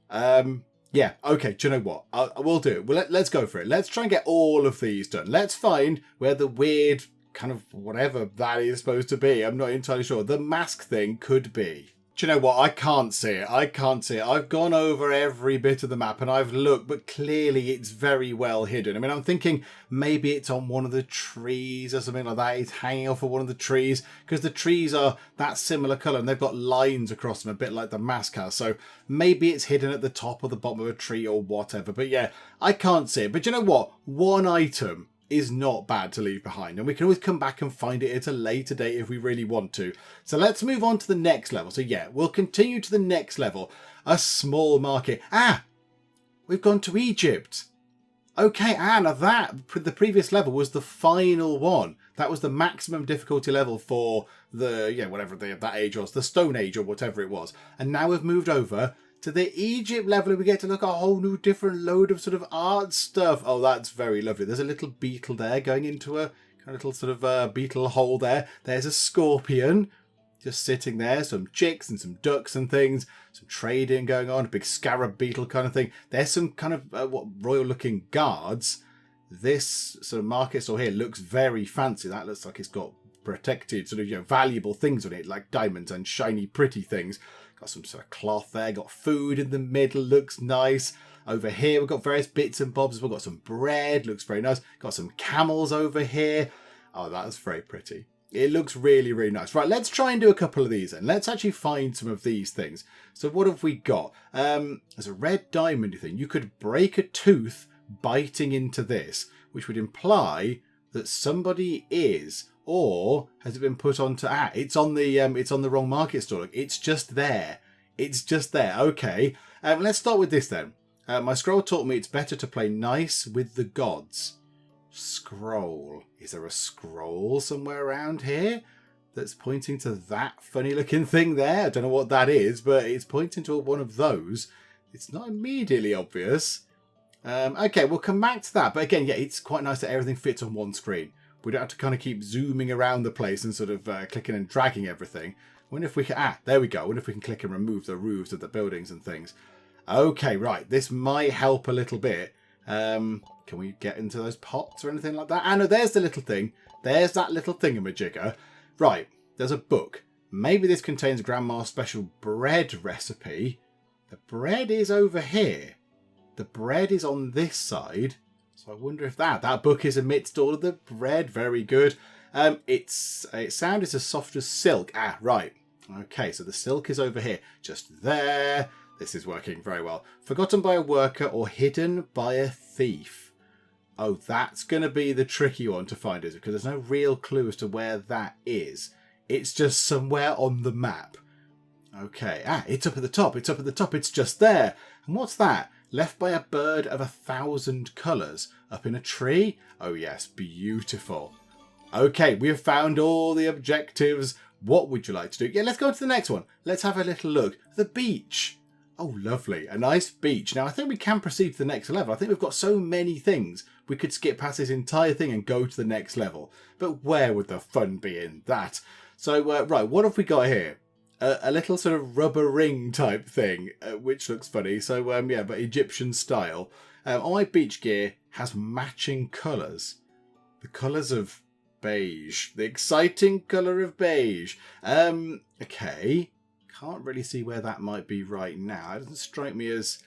Yeah, okay, do you know what? We'll do it. Well, let's go for it. Let's try and get all of these done. Let's find where the weird kind of whatever that is supposed to be. I'm not entirely sure. The mask thing could be. Do you know what? I can't see it. I can't see it. I've gone over every bit of the map and I've looked, but clearly it's very well hidden. I mean, I'm thinking maybe it's on one of the trees or something like that. It's hanging off of one of the trees because the trees are that similar colour and they've got lines across them, a bit like the mask has. So maybe it's hidden at the top or the bottom of a tree or whatever. But yeah, I can't see it. But you know what? One item is not bad to leave behind, and we can always come back and find it at a later date if we really want to. So let's move on to the next level. So yeah, we'll continue to the next level. A small market. We've gone to Egypt. Okay, now that, the previous level was the final one. That was the maximum difficulty level for the, whatever that age was, the Stone Age or whatever it was. And now we've moved over to the Egypt level and we get to look at a whole new different load of sort of art stuff. Oh, that's very lovely. There's a little beetle there going into a kind of little sort of beetle hole there. There's a scorpion just sitting there, some chicks and some ducks and things, some trading going on, a big scarab beetle kind of thing. There's some kind of royal looking guards. This sort of market store here looks very fancy. That looks like it's got protected sort of valuable things on it, like diamonds and shiny pretty things. Got some sort of cloth there, got food in the middle, looks nice. Over here we've got various bits and bobs. We've got some bread, looks very nice. Got some camels over here. Oh, that's very pretty. It looks really, really nice. Right, let's try and do a couple of these then. Let's actually find some of these things. So what have we got? There's a red diamond thing. You could break a tooth biting into this, which would imply that somebody is, or has it been put onto, it's on the wrong market store. Look, it's just there. It's just there. Okay. Let's start with this then. My scroll taught me it's better to play nice with the gods. Scroll. Is there a scroll somewhere around here that's pointing to that funny looking thing there? I don't know what that is, but it's pointing to one of those. It's not immediately obvious. Okay, we'll come back to that. But again, yeah, it's quite nice that everything fits on one screen. We don't have to kind of keep zooming around the place and sort of clicking and dragging everything. I wonder if we can... there we go. I wonder if we can click and remove the roofs of the buildings and things. Okay, right. This might help a little bit. Can we get into those pots or anything like that? No, there's the little thing. There's that little thingamajigger. Right, there's a book. Maybe this contains Grandma's special bread recipe. The bread is over here. The bread is on this side. So I wonder if that book is amidst all of the bread. Very good. Its sound is as soft as silk. Right. Okay, so the silk is over here. Just there. This is working very well. Forgotten by a worker or hidden by a thief. Oh, that's going to be the tricky one to find, is it? Because there's no real clue as to where that is. It's just somewhere on the map. Okay. It's up at the top. It's up at the top. It's just there. And what's that? Left by a bird of 1,000 colours. Up in a tree? Oh, yes. Beautiful. Okay, we have found all the objectives. What would you like to do? Yeah, let's go on to the next one. Let's have a little look. The beach. Oh, lovely. A nice beach. Now, I think we can proceed to the next level. I think we've got so many things. We could skip past this entire thing and go to the next level. But where would the fun be in that? So, right, what have we got here? A little sort of rubber ring type thing, which looks funny. So, yeah, but Egyptian style. On my beach gear has matching colours. The colours of beige. The exciting colour of beige. Okay. Can't really see where that might be right now. It doesn't strike me as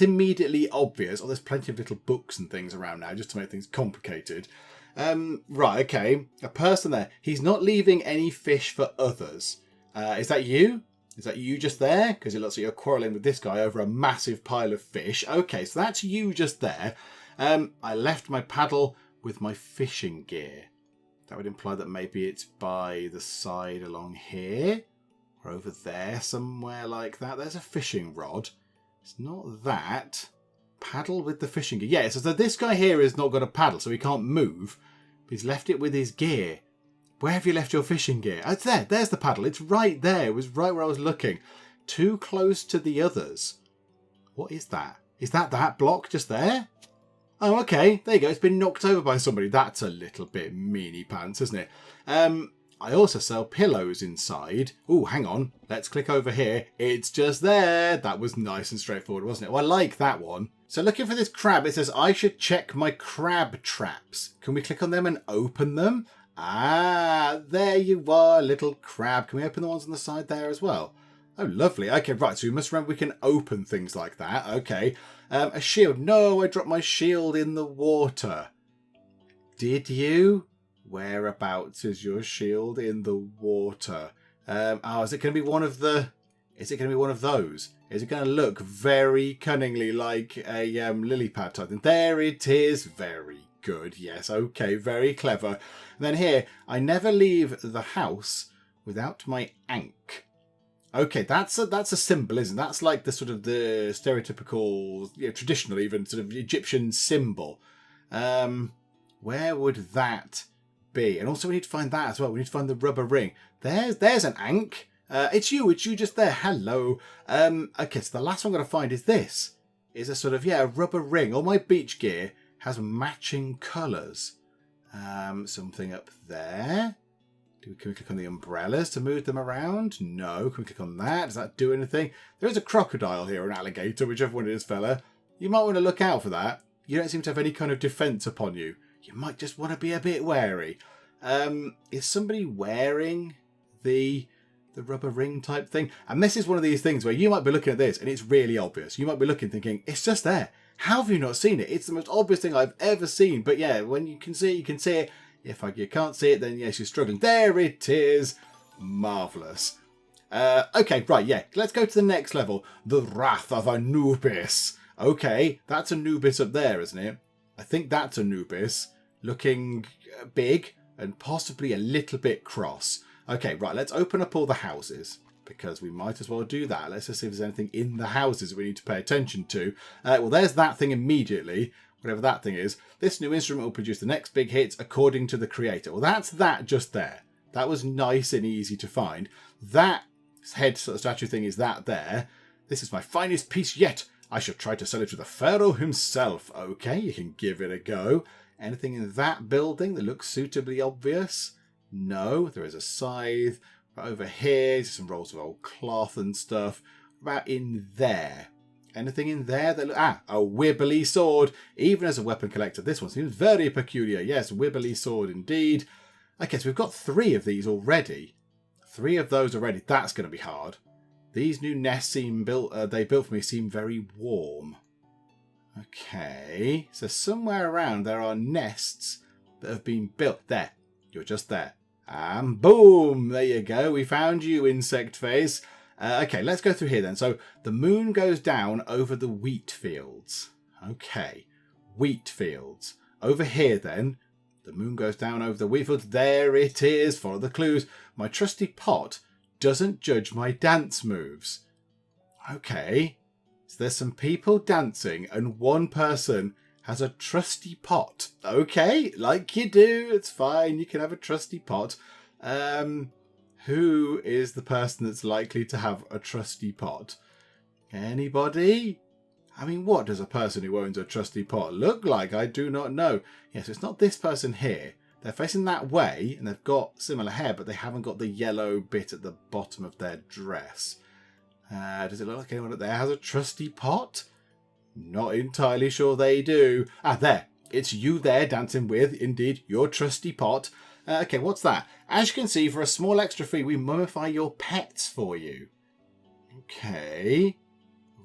immediately obvious. Oh, there's plenty of little books and things around now just to make things complicated. Right, okay. A person there. He's not leaving any fish for others. Is that you? Is that you just there? Because it looks like you're quarrelling with this guy over a massive pile of fish. Okay, so that's you just there. I left my paddle with my fishing gear. That would imply that maybe it's by the side along here. Or over there, somewhere like that. There's a fishing rod. It's not that. Paddle with the fishing gear. Yeah, so this guy here has not got a paddle, so he can't move. But he's left it with his gear. Where have you left your fishing gear? Oh, it's there. There's the paddle. It's right there. It was right where I was looking. Too close to the others. What is that? Is that block just there? Oh, okay. There you go. It's been knocked over by somebody. That's a little bit meanie pants, isn't it? I also sell pillows inside. Oh, hang on. Let's click over here. It's just there. That was nice and straightforward, wasn't it? Well, I like that one. So looking for this crab, it says I should check my crab traps. Can we click on them and open them? There you are, little crab. Can we open the ones on the side there as well? Oh, lovely. Okay, right. So we must remember we can open things like that. Okay. A shield. No, I dropped my shield in the water. Did you? Whereabouts is your shield in the water? Is it going to be one of the... Is it going to be one of those? Is it going to look very cunningly like a lily pad type thing? There it is. Very good. Yes, okay. Very clever. And then here, I never leave the house without my ankh. Okay, that's a symbol, isn't it? That's like the sort of the stereotypical, traditional even sort of Egyptian symbol. Where would that be? And also we need to find that as well. We need to find the rubber ring. There's an ankh. It's you just there. Hello. Okay, so the last one I'm going to find is this. Is a sort of, a rubber ring. All my beach gear has matching colours. Something up there. Can we click on the umbrellas to move them around? No. Can we click on that? Does that do anything? There is a crocodile here, or an alligator, whichever one it is, fella. You might want to look out for that. You don't seem to have any kind of defence upon you. You might just want to be a bit wary. Is somebody wearing the rubber ring type thing? And this is one of these things where you might be looking at this and it's really obvious. You might be looking thinking, it's just there. How have you not seen it? It's the most obvious thing I've ever seen. But yeah, when you can see it, you can see it. If you can't see it, then yes, you're struggling. There it is. Marvellous. Okay, right, yeah. Let's go to the next level. The Wrath of Anubis. Okay, that's Anubis up there, isn't it? I think that's Anubis. Looking big and possibly a little bit cross. Okay, right, let's open up all the houses. Because we might as well do that. Let's just see if there's anything in the houses we need to pay attention to. Well, there's that thing immediately. Whatever that thing is. This new instrument will produce the next big hits according to the creator. Well, that's that just there. That was nice and easy to find. That head sort of statue thing is that there. This is my finest piece yet. I shall try to sell it to the pharaoh himself. Okay, you can give it a go. Anything in that building that looks suitably obvious? No, there is a scythe. Right over here, some rolls of old cloth and stuff. What about in there? Anything in there that a wibbly sword. Even as a weapon collector, this one seems very peculiar. Yes, wibbly sword indeed. Okay, so we've got 3 of these already. 3 of those already. That's going to be hard. These new nests they built for me seem very warm. Okay, so somewhere around there are nests that have been built. There, you're just there. And boom, there you go. We found you, insect face. Okay, let's go through here then. So the moon goes down over the wheat fields. Okay, wheat fields. Over here then, the moon goes down over the wheat fields. There it is. Follow the clues. My trusty pot doesn't judge my dance moves. Okay, so there's some people dancing and one person has a trusty pot. Okay, like you do. It's fine. You can have a trusty pot. Who is the person that's likely to have a trusty pot? Anybody? I mean, what does a person who owns a trusty pot look like? I do not know. Yes, it's not this person here. They're facing that way, and they've got similar hair, but they haven't got the yellow bit at the bottom of their dress. Does it look like anyone up there has a trusty pot? Not entirely sure they do. There. It's you there dancing with, indeed, your trusty pot. Okay, what's that? As you can see, for a small extra fee, we mummify your pets for you. Okay.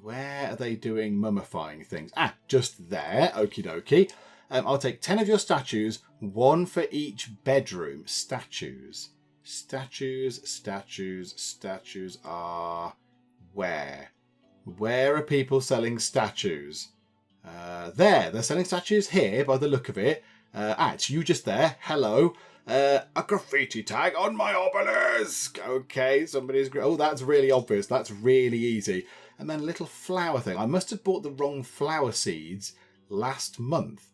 Where are they doing mummifying things? Just there. Okie dokie. I'll take 10 of your statues, 1 for each bedroom. Statues. Statues are where? Where are people selling statues? They're selling statues here by the look of it. It's you just there. Hello. A graffiti tag on my obelisk. Okay, somebody's... Oh, that's really obvious. That's really easy. And then a little flower thing. I must have bought the wrong flower seeds last month.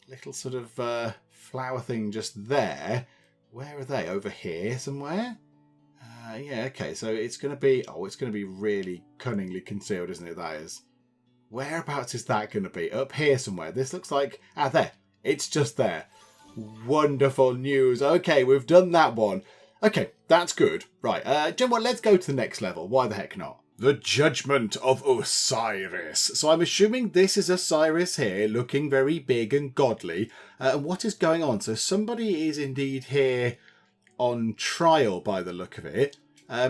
Little sort of flower thing just there. Where are they? Over here somewhere? Yeah, okay. So it's going to be... Oh, it's going to be really cunningly concealed, isn't it? That is. Whereabouts is that going to be? Up here somewhere. This looks like... there. It's just there. Wonderful news. Okay, we've done that one. Okay, that's good. Right, do you know what? Let's go to the next level. Why the heck not? The Judgment of Osiris. So I'm assuming this is Osiris here, looking very big and godly. And what is going on? So somebody is indeed here on trial by the look of it.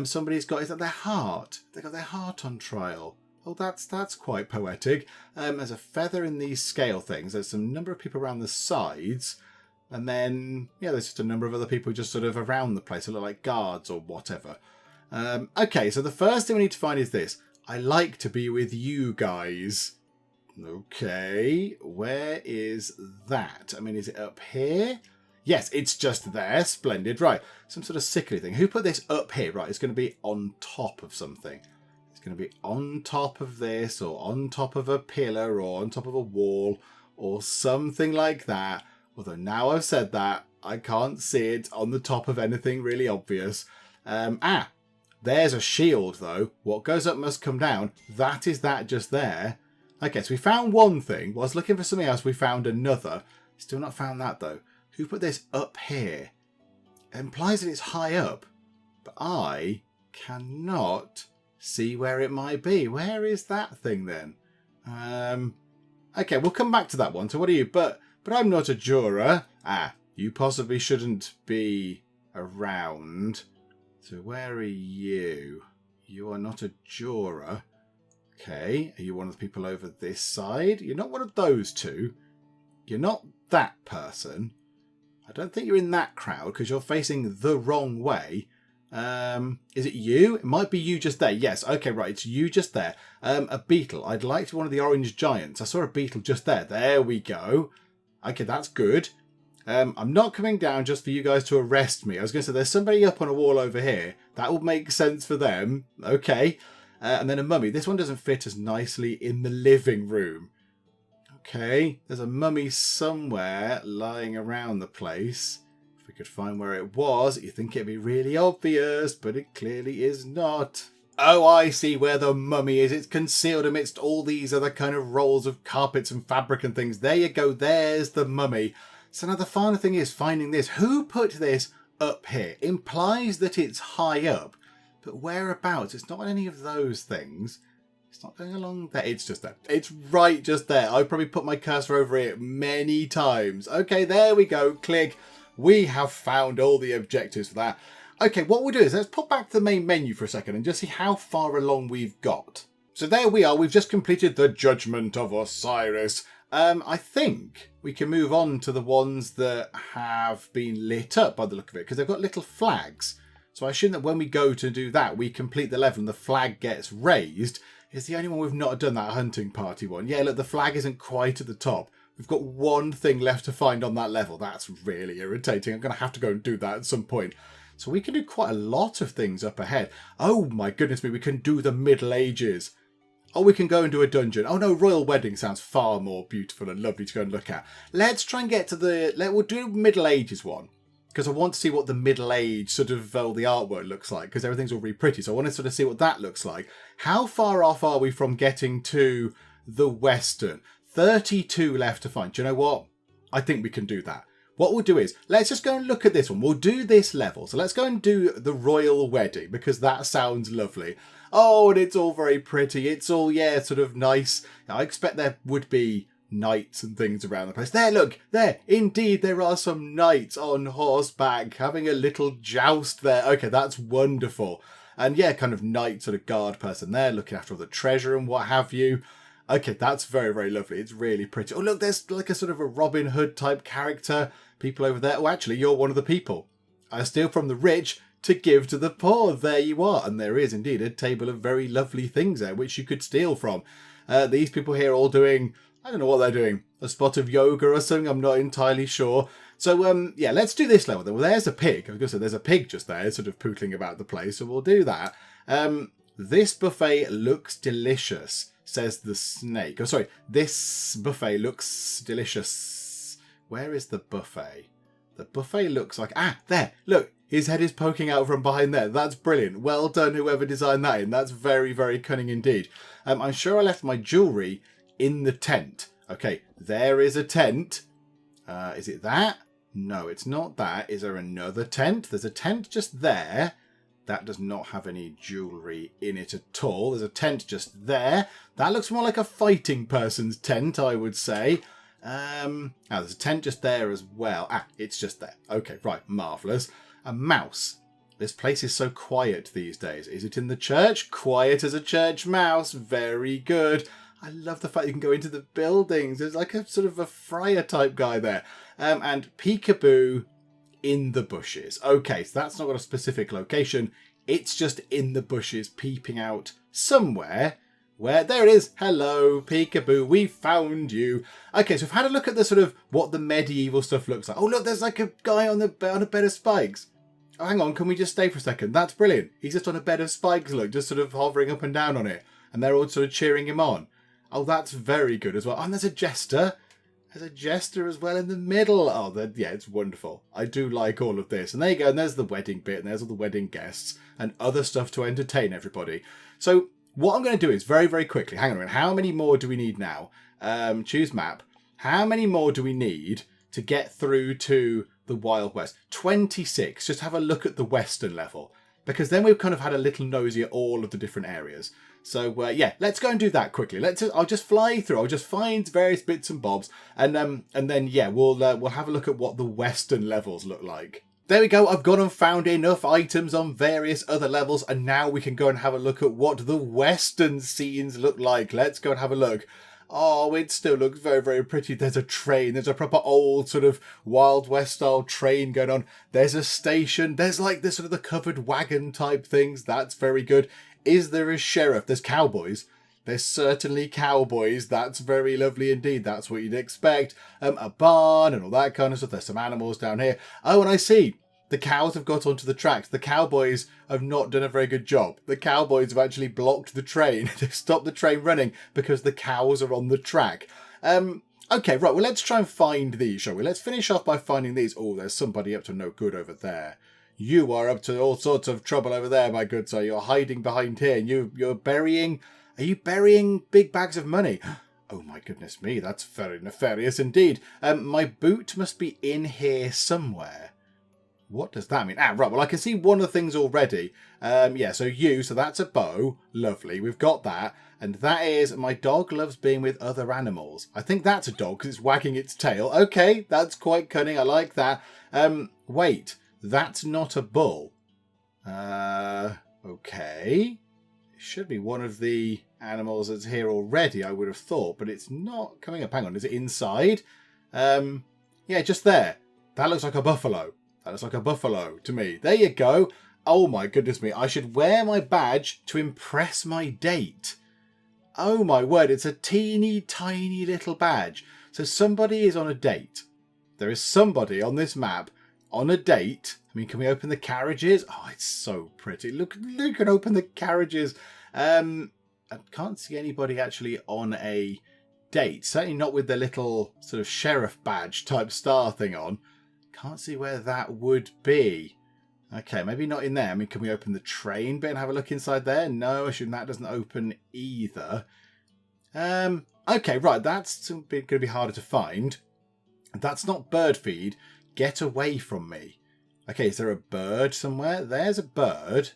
Somebody's got, is that their heart? They got their heart on trial. Oh, that's quite poetic. There's a feather in these scale things. There's some number of people around the sides. And then, yeah, there's just a number of other people just sort of around the place. They look like guards or whatever. Okay, so the first thing we need to find is this. I like to be with you guys. Okay, where is that? I mean, is it up here? Yes, it's just there. Splendid. Right, some sort of sickly thing. Who put this up here? Right, it's going to be on top of something. It's going to be on top of this, or on top of a pillar, or on top of a wall, or something like that. Although now I've said that, I can't see it on the top of anything really obvious. There's a shield, though. What goes up must come down. That is that just there. Okay, so we found one thing. Whilst looking for something else, we found another. Still not found that, though. Who put this up here? It implies that it's high up. But I cannot see where it might be. Where is that thing, then? Okay, we'll come back to that one. So what are you? But I'm not a juror. You possibly shouldn't be around. So where are you? You are not a juror. Okay, are you one of the people over this side? You're not one of those two. You're not that person. I don't think you're in that crowd because you're facing the wrong way. Is it you? It might be you just there. Yes, okay, right, it's you just there. A beetle. I'd like to be one of the orange giants. I saw a beetle just there. There we go. Okay, that's good. I'm not coming down just for you guys to arrest me. I was going to say, there's somebody up on a wall over here. That will make sense for them. Okay. And then a mummy. This one doesn't fit as nicely in the living room. Okay. There's a mummy somewhere lying around the place. If we could find where it was, you think it'd be really obvious, but it clearly is not. Oh, I see where the mummy is. It's concealed amidst all these other kind of rolls of carpets and fabric and things. There you go. There's the mummy. So now the final thing is finding this. Who put this up here? Implies that it's high up. But whereabouts? It's not on any of those things. It's not going along there. It's just there. It's right just there. I probably put my cursor over it many times. Okay, there we go. Click. We have found all the objectives for that. Okay, what we'll do is let's pop back to the main menu for a second and just see how far along we've got. So there we are. We've just completed the Judgment of Osiris. I think we can move on to the ones that have been lit up by the look of it, because they've got little flags. So I assume that when we go to do that, we complete the level and the flag gets raised. It's the only one we've not done, that hunting party one. Yeah, look, the flag isn't quite at the top. We've got one thing left to find on that level. That's really irritating. I'm going to have to go and do that at some point. So we can do quite a lot of things up ahead. Oh my goodness me, we can do the Middle Ages. Oh, we can go and do a dungeon. Oh no, Royal Wedding sounds far more beautiful and lovely to go and look at. Let's try and get to we'll do Middle Ages one. Because I want to see what the Middle Age sort of, the artwork looks like. Because everything's all really pretty. So I want to sort of see what that looks like. How far off are we from getting to the Western? 32 left to find. Do you know what? I think we can do that. What we'll do is, let's just go and look at this one. We'll do this level. So let's go and do the Royal Wedding, because that sounds lovely. Oh, and it's all very pretty. It's all, yeah, sort of nice. I expect there would be knights and things around the place. There, look, there. Indeed, there are some knights on horseback having a little joust there. Okay, that's wonderful. And yeah, kind of knight sort of guard person there, looking after all the treasure and what have you. Okay, that's very, very lovely. It's really pretty. Oh, look, there's like a sort of a Robin Hood type character. People over there. Oh, actually, you're one of the people. I steal from the rich to give to the poor. There you are. And there is indeed a table of very lovely things there, which you could steal from. These people here all doing, I don't know what they're doing. A spot of yoga or something. I'm not entirely sure. So, yeah, let's do this level then. Well, there's a pig. I was going to say there's a pig just there sort of pootling about the place. So we'll do that. This buffet looks delicious, says the snake. Oh, sorry. This buffet looks delicious. Where is the buffet? The buffet looks like... Ah, there. Look, his head is poking out from behind there. That's brilliant. Well done, whoever designed that in. That's very, very cunning indeed. I'm sure I left my jewellery in the tent. Okay, there is a tent. Is it that? No, it's not that. Is there another tent? There's a tent just there. That does not have any jewellery in it at all. There's a tent just there. That looks more like a fighting person's tent, I would say. There's a tent just there as well. Ah, it's just there. Okay, right, marvellous. A mouse. This place is so quiet these days. Is it in the church? Quiet as a church mouse. Very good. I love the fact you can go into the buildings. There's like a sort of a friar type guy there. And peekaboo in the bushes. Okay, so that's not got a specific location. It's just in the bushes, peeping out somewhere. Where? There it is. Hello, peekaboo. We found you. Okay, so we've had a look at the sort of what the medieval stuff looks like. Oh, look, there's like a guy on a bed of spikes. Oh, hang on, can we just stay for a second? That's brilliant. He's just on a bed of spikes, look, just sort of hovering up and down on it. And they're all sort of cheering him on. Oh, that's very good as well. Oh, and there's a jester. There's a jester as well in the middle. Oh, yeah, it's wonderful. I do like all of this. And there you go. And there's the wedding bit. And there's all the wedding guests. And other stuff to entertain everybody. So what I'm going to do is very, very quickly. Hang on a minute. How many more do we need now? Choose map. How many more do we need to get through to the Wild West? 26. Just have a look at the western level. Because then we've kind of had a little nosy at all of the different areas. So, yeah, let's go and do that quickly. I'll just fly through. I'll just find various bits and bobs. And then, yeah, we'll have a look at what the western levels look like. There we go. I've gone and found enough items on various other levels. And now we can go and have a look at what the western scenes look like. Let's go and have a look. Oh, it still looks very, very pretty. There's a train. There's a proper old sort of Wild West style train going on. There's a station. There's like this sort of the covered wagon type things. That's very good. Is there a sheriff? There's cowboys. There's certainly cowboys. That's very lovely indeed. That's what you'd expect. A barn and all that kind of stuff. There's some animals down here. Oh, and I see. The cows have got onto the tracks. The cowboys have not done a very good job. The cowboys have actually blocked the train. They've stopped the train running because the cows are on the track. Okay, right. Well, let's try and find these, shall we? Let's finish off by finding these. Oh, there's somebody up to no good over there. You are up to all sorts of trouble over there, my good sir. You're hiding behind here. And you're burying... Are you burying big bags of money? Oh, my goodness me. That's very nefarious indeed. My boot must be in here somewhere. What does that mean? Ah, right. Well, I can see one of the things already. Yeah, so that's a bow. Lovely. We've got that. And that is, my dog loves being with other animals. I think that's a dog because it's wagging its tail. Okay, that's quite cunning. I like that. Wait, that's not a bull. Okay. It should be one of the animals that's here already, I would have thought. But it's not coming up. Hang on, is it inside? Yeah, just there. That looks like a buffalo. That looks like a buffalo to me. There you go. Oh my goodness me. I should wear my badge to impress my date. Oh my word. It's a teeny tiny little badge. So somebody is on a date. There is somebody on this map on a date. I mean, can we open the carriages? Oh, it's so pretty. Look, you can open the carriages. I can't see anybody actually on a date. Certainly not with the little sort of sheriff badge type star thing on. Can't see where that would be. Okay, maybe not in there. I mean, can we open the train bit and have a look inside there? No, I assume that doesn't open either. Okay, right. That's going to be harder to find. That's not bird feed. Get away from me. Okay, is there a bird somewhere? There's a bird.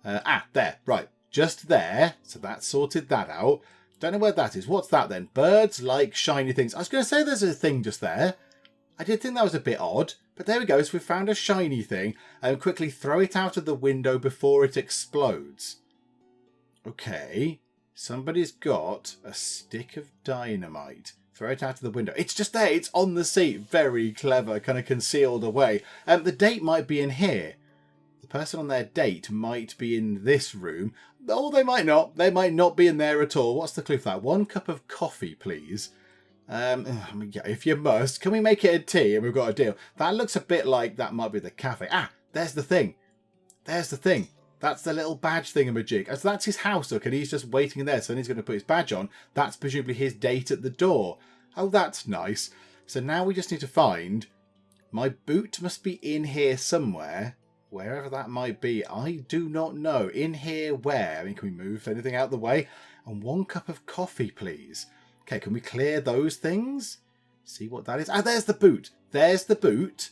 There. Right. Just there. So that sorted that out. Don't know where that is. What's that then? Birds like shiny things. I was going to say there's a thing just there. I did think that was a bit odd, but there we go. So we found a shiny thing and quickly throw it out of the window before it explodes. Okay. Somebody's got a stick of dynamite. Throw it out of the window. It's just there. It's on the seat. Very clever. Kind of concealed away. The date might be in here. The person on their date might be in this room. Oh, they might not. They might not be in there at all. What's the clue for that? 1 cup of coffee, please. If you must, can we make it a tea and we've got a deal? That looks a bit like that might be the cafe. There's the thing. There's the thing. That's the little badge thingamajig. So that's his house, look, and he's just waiting there. So then he's going to put his badge on. That's presumably his date at the door. Oh, that's nice. So now we just need to find... My boot must be in here somewhere. Wherever that might be, I do not know. In here where? I mean, can we move anything out of the way? And 1 cup of coffee, please. Okay, can we clear those things? See what that is. There's the boot. There's the boot.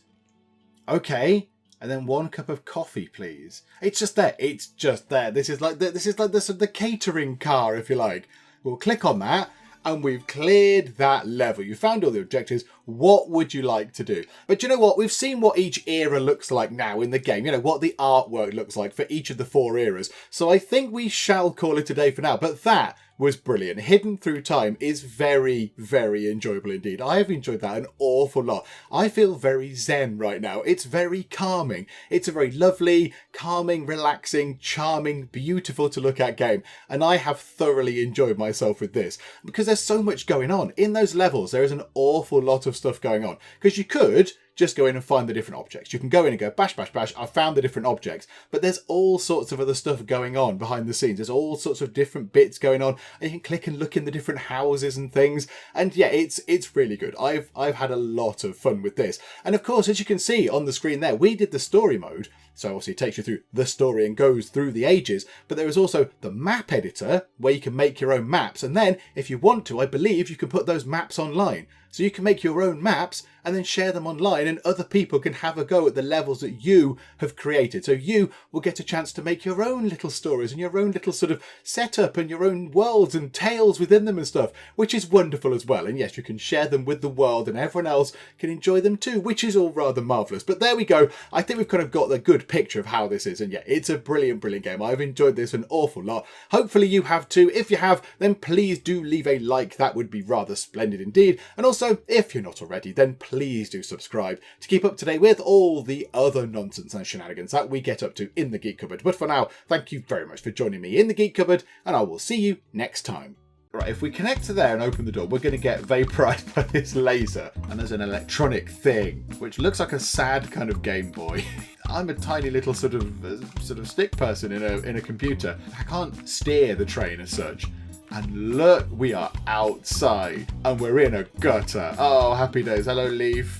Okay. And then 1 cup of coffee, please. It's just there. It's just there. This is like the catering car, if you like. We'll click on that. and we've cleared that level. You found all the objectives. What would you like to do? But you know what? We've seen what each era looks like now in the game. You know, what the artwork looks like for each of the 4 eras. So I think we shall call it a day for now. But that was brilliant. Hidden Through Time is very, very enjoyable indeed. I have enjoyed that an awful lot. I feel very zen right now. It's very calming. It's a very lovely, calming, relaxing, charming, beautiful to look at game. And I have thoroughly enjoyed myself with this because there's so much going on. In those levels, there is an awful lot of stuff going on because you could just go in and find the different objects. You can go in and go, bash, bash, bash, I found the different objects. But there's all sorts of other stuff going on behind the scenes. There's all sorts of different bits going on. And you can click and look in the different houses and things. And yeah, it's really good. I've had a lot of fun with this. And of course, as you can see on the screen there, we did the story mode. So obviously it takes you through the story and goes through the ages. But there is also the map editor where you can make your own maps. And then if you want to, I believe you can put those maps online. So you can make your own maps and then share them online and other people can have a go at the levels that you have created. So you will get a chance to make your own little stories and your own little sort of setup and your own worlds and tales within them and stuff, which is wonderful as well. And yes, you can share them with the world and everyone else can enjoy them too, which is all rather marvellous. But there we go. I think we've kind of got a good picture of how this is. And yeah, it's a brilliant, brilliant game. I've enjoyed this an awful lot. Hopefully you have too. If you have, then please do leave a like. That would be rather splendid indeed. And also, if you're not already, then please do subscribe to keep up to date with all the other nonsense and shenanigans that we get up to in the Geek Cupboard. But for now, thank you very much for joining me in the Geek Cupboard, and I will see you next time. Right, if we connect to there and open the door, we're going to get vaporized by this laser. And there's an electronic thing, which looks like a sad kind of Game Boy. I'm a tiny little sort of stick person in a computer. I can't steer the train as such. And look, we are outside and we're in a gutter. Oh, happy days. Hello, Leaf.